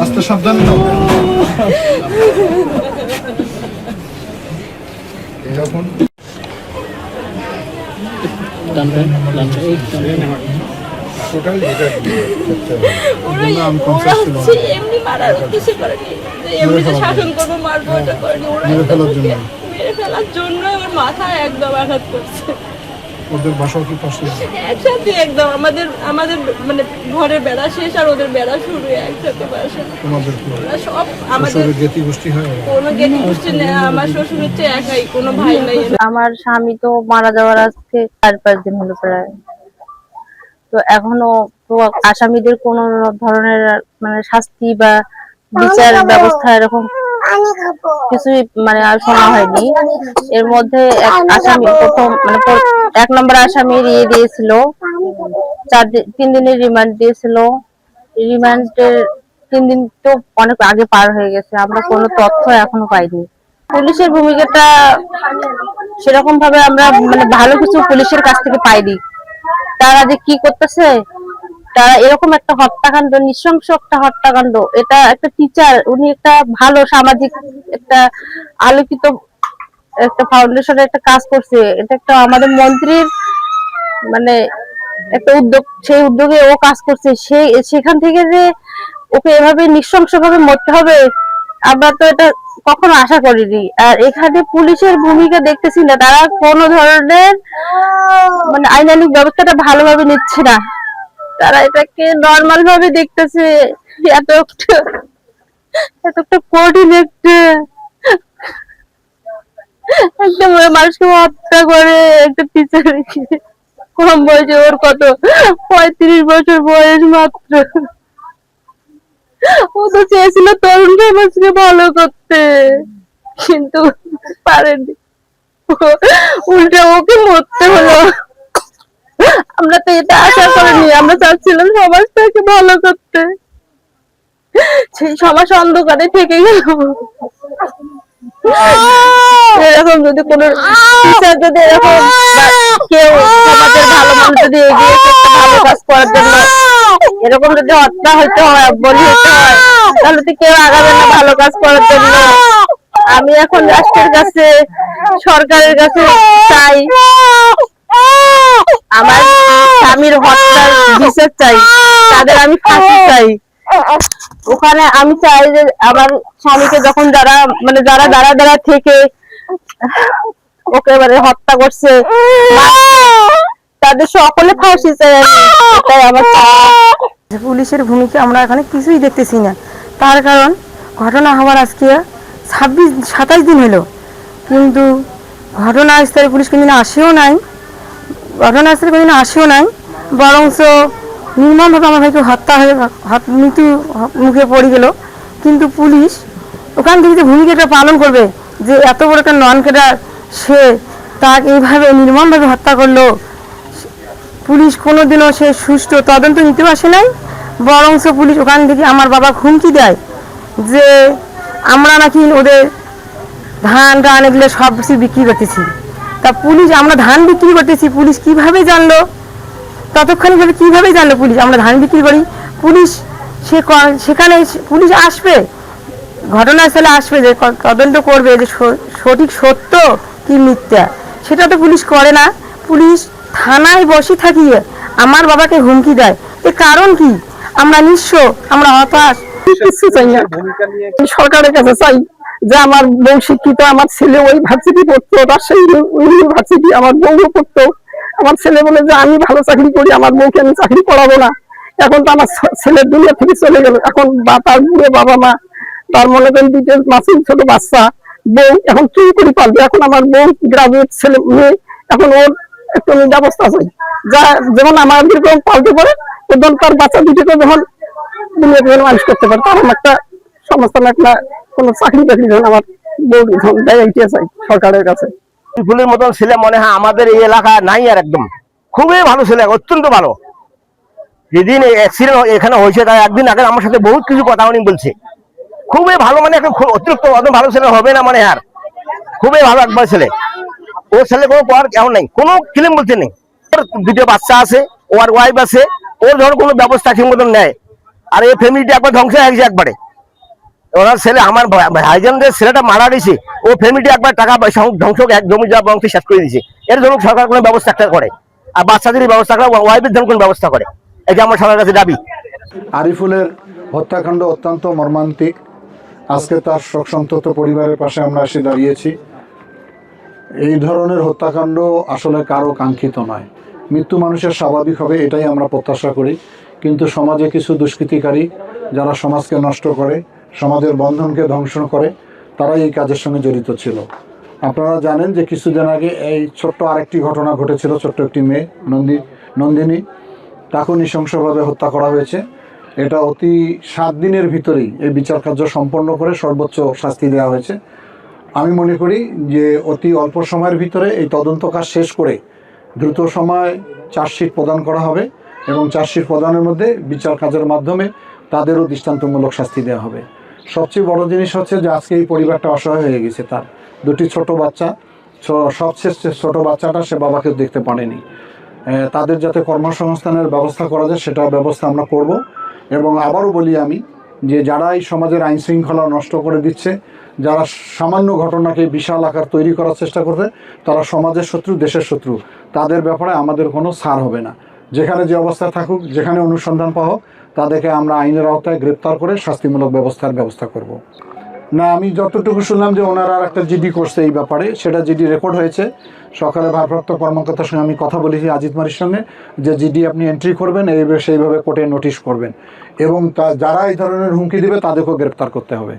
আস্তে সাবধান এখন শাসন করবো, মারবো, এটা করেনি, মেরে ফেলার জন্য আমার মাথায় একদম আঘাত করছে। ওদের বাসাও কি পাশে? একসাথে একদম আমাদের মানে ঘরের বেড়া শেষ আর ওদের বেড়া শুরু, একসাথে বাসা। তোমাদের সব আমাদের জ্ঞাতি গোষ্ঠী হয়? কোনো জ্ঞাতি গোষ্ঠী নেই, আমার শ্বশুর হচ্ছে একাই, কোনো ভাই নাই। আমার স্বামী তো মারা যাওয়ার আজকে 4-5 দিন হলো প্রায়। তো এখনো তো আসামিদের কোন ধরনের মানে শাস্তি বা বিচার ব্যবস্থা এরকম কিছুই মানে আর শোনা হয়নি। এর মধ্যে এক আসামি প্রথম মানে 1 নম্বর আসামি দিয়েছিল 3 দিনের রিমান্ড দিয়েছিল। রিমান্ডের 3 দিন তো অনেক আগে পার হয়ে গেছে, আমরা কোনো তথ্য এখনো পাইনি। পুলিশের ভূমিকাটা সেরকম ভাবে আমরা মানে ভালো কিছু পুলিশের কাছ থেকে পাইনি। তারা যে কি করতেছে, তারা এরকম একটা হত্যাকাণ্ড, নৃশংস একটা হত্যাকাণ্ড, এটা একটা টিচার, উনি একটা ভালো সামাজিক একটা আলোকিত একটা ফাউন্ডেশনের একটা কাজ করছে। এটা একটা আমাদের মন্ত্রীর মানে একটা উদ্যোগ, সেই উদ্যোগে ও কাজ করছে। সেখান থেকে যে ওকে এভাবে নৃশংস ভাবে মরতে হবে, আমরা তো এটা কখনো আশা করিনি। আর এখানে পুলিশের ভূমিকা দেখতেছি না, তারা কোনো ধরনের মানে আইনানুগ ব্যবস্থাটা ভালোভাবে নিচ্ছে না, তারা এটাকে নর্মাল ভাবে দেখতেছে। এতটা কঠিন একটা মানুষকে হত্যা করে একটা টিচারকে, কম বয়সে, ওর কত 35 বছর বয়স মাত্র। ও তো চেয়েছিল তরুণ সমাজকে ভালো করতে, কিন্তু পারেনি, উল্টে ওকে মরতে হলো। আমরা তো এটা আশা করিনি, আমরা চাচ্ছিলাম সমাজটাকে ভালো করতে, সেই সমাজ অন্ধকারে থেকে গেল। এরকম যদি কোন টিচার যদি এরকম কেউ সমাজের ভালো মানুষ যদি এগিয়ে একটা ভালো কাজ করার জন্য এরকম যদি হত্যা হইতে হয়, বলি হইতে হয়, তাহলে তো কেউ আগাবে না ভালো কাজ করার জন্য। আমি এখন রাষ্ট্রের কাছে, সরকারের কাছে চাই, আমার স্বামীর হত্যার বিচার চাই, তাদের আমি ফাঁসি চাই। ওখানে আমি চাই যে আমার স্বামীকে যখন যারা মানে যারা দ্বারা থেকে ওকে এবারে হত্যা করছে, তাদের সকলে ফাঁসি চাই। এটাই আমার পুলিশের ভূমিকা আমরা এখানে কিছুই দেখতেছি না, তার কারণ ঘটনা হওয়ার আজকে 27 দিন হলো, কিন্তু ঘটনাস্থলে পুলিশ কোনদিন আসেও নাই, ঘটনাস্থলে কোনদিন আসেও নাই, বরঞ্চ নির্মমভাবে আমার ভাইকে হত্যা হয়ে মৃত্যু মুখে পড়ে গেল। কিন্তু পুলিশ ওখান থেকে যে ভূমিকাটা পালন করবে, যে এত বড় একটা নন ক্যাডার, সে তাকে এইভাবে নির্মমভাবে হত্যা করলো, পুলিশ কোনোদিনও সে সুষ্ঠু তদন্ত নিতেও আসে নাই। বরঞ্চ পুলিশ ওখান থেকে আমার বাবা হুমকি দেয় যে আমরা নাকি ওদের ধান এগুলো সব কিছু বিক্রি করতেছি। তা পুলিশ, আমরা ধান বিক্রি করতেছি, পুলিশ কিভাবে জানলো? ততক্ষণিকভাবে কিভাবে জানলো পুলিশ আমরা ধান বিক্রি করি? পুলিশ সেখানে পুলিশ আসবে, ঘটনাস্থলে আসবে, যে তদন্ত করবে যে সঠিক সত্য কি মিথ্যা, সেটা তো পুলিশ করে না। পুলিশ থানায় বসে থাকিয়ে আমার বাবাকে হুমকি দেয়, এর কারণ কি? আমরা নিঃস্ব, আমরা হতাশ, কিছু চাই না। সরকারের কাছে চাই যে আমার বউ শিক্ষিত, আমার ছেলে ওই ভার্সিটি পড়তো, রাজশাহী ইউনিভার্সিটি, আমার বউও পড়তো। আমার ছেলে বলে যে আমি ভালো চাকরি করি, আমার বউকে আমি চাকরি পড়াবো না। এখন তো আমার ছেলের দুনিয়া থেকে চলে গেল, এখন তার বুড়ো বাবা মা, তার মনে করেন 2 মাসের ছোট বাচ্চা, বউ এখন কি করে পারবে? এখন আমার বউ গ্রাজুয়েট ছেলে মেয়ে, এখন ওর একটা ব্যবস্থা আছে, যা যেমন আমাদের পালতে পারে, তখন তার বাচ্চা 2কে যখন দুনিয়া থেকে মানুষ করতে পারে, তার একটা সমস্যা, একটা কোনো চাকরি বাকরি যখন আমার বউ দেয়, এইটা চাই সরকারের কাছে। ফুলের মতন ছেলে মনে হয় আমাদের এই এলাকা নাই, আর একদম খুবই ভালো ছেলে, অত্যন্ত ভালো। যেদিন অ্যাক্সিডেন্ট এখানে হয়েছে তার 1 দিন আগে আমার সাথে বহুত কিছু কথা উনি বলছে, খুবই ভালো, মানে একদম অতিরিক্ত একদম ভালো ছেলে হবে না মানে, আর খুবই ভালো একবার ছেলে। ও ছেলে কোনো পর কেমন নেই, কোনো ফিল্ম বলতে নেই। ওর দুটো বাচ্চা আছে, ওর ওয়াইফ আছে, ওর ধরো কোনো ব্যবস্থা ঠিক মতন নেয়। আর এই ফ্যামিলিটা একবার ধ্বংস হয়ে গেছে একবারে। ওনার ছেলে, আমার ভাইজান যে ছেলেটা মারা গেছে, ও ফ্যামিলিটা একবার টাকা পয়সা ধ্বংস, এক জমি যা বংশ শেষ করে দিয়েছে। এর জন্য সরকার কোনো ব্যবস্থা একটা করে, আর বাচ্চাদের ব্যবস্থা করে, ওয়াইফের জন্য কোনো ব্যবস্থা করে, এটা আমার সরকারের কাছে দাবি। আরিফুলের হত্যাকাণ্ড অত্যন্ত মর্মান্তিক। আজকে তার শোকসন্তপ্ত পরিবারের পাশে আমরা এসে দাঁড়িয়েছি। এই ধরনের হত্যাকাণ্ড আসলে কারো কাঙ্ক্ষিত নয়। মৃত্যু মানুষের স্বাভাবিক হবে, এটাই আমরা প্রত্যাশা করি। কিন্তু সমাজে কিছু দুষ্কৃতিকারী যারা সমাজকে নষ্ট করে, সমাজের বন্ধনকে ধ্বংস করে, তারাই এই কাজের সঙ্গে জড়িত ছিল। আপনারা জানেন যে কিছুদিন আগে এই ছোট্ট আরেকটি ঘটনা ঘটেছিল। ছোট্ট একটি মেয়ে নন্দিনী, তাকে নৃশংসভাবে হত্যা করা হয়েছে। এটা অতি 7 দিনের ভিতরেই এই বিচার কার্য সম্পন্ন করে সর্বোচ্চ শাস্তি দেওয়া হয়েছে। আমি মনে করি যে অতি অল্প সময়ের ভিতরে এই তদন্ত কাজ শেষ করে দ্রুত সময় চার্জশিট প্রদান করা হবে, এবং চার্জশিট প্রদানের মধ্যে বিচার কাজের মাধ্যমে তাদেরও দৃষ্টান্তমূলক শাস্তি দেওয়া হবে। সবচেয়ে বড় জিনিস হচ্ছে যে আজকে এই পরিবারটা অসহায় হয়ে গেছে। তার 2টি ছোট বাচ্চা, সবশেষ ছোট বাচ্চাটা সে বাবাকে দেখতে পারেনি। তাদের যাতে কর্মসংস্থানের ব্যবস্থা করা যায় সেটা ব্যবস্থা আমরা করব। এবং আবারও বলি আমি যে যারা এই সমাজের আইন শৃঙ্খলা নষ্ট করে দিচ্ছে, যারা সামান্য ঘটনাকে বিশাল আকার তৈরি করার চেষ্টা করবে, তারা সমাজের শত্রু, দেশের শত্রু। তাদের ব্যাপারে আমাদের কোনো ছাড় হবে না। যেখানে যে অবস্থায় থাকুক, যেখানে অনুসন্ধান পাওয়া হোক, তাদেরকে আমরা আইনের আওতায় গ্রেপ্তার করে শাস্তিমূলক ব্যবস্থা করব। না, আমি যতটুকু শুনলাম যে ওনারা আর একটা জিডি করছে এই ব্যাপারে, সেটা জিডি রেকর্ড হয়েছে। সকালে ভারপ্রাপ্ত কর্মকর্তার সঙ্গে আমি কথা বলেছি, আজিজ মারির সঙ্গে, যে জিডি আপনি এন্ট্রি করবেন, সেইভাবে কোর্টে নোটিশ করবেন, এবং যারা এই ধরনের হুমকি দেবে তাদেরকেও গ্রেপ্তার করতে হবে।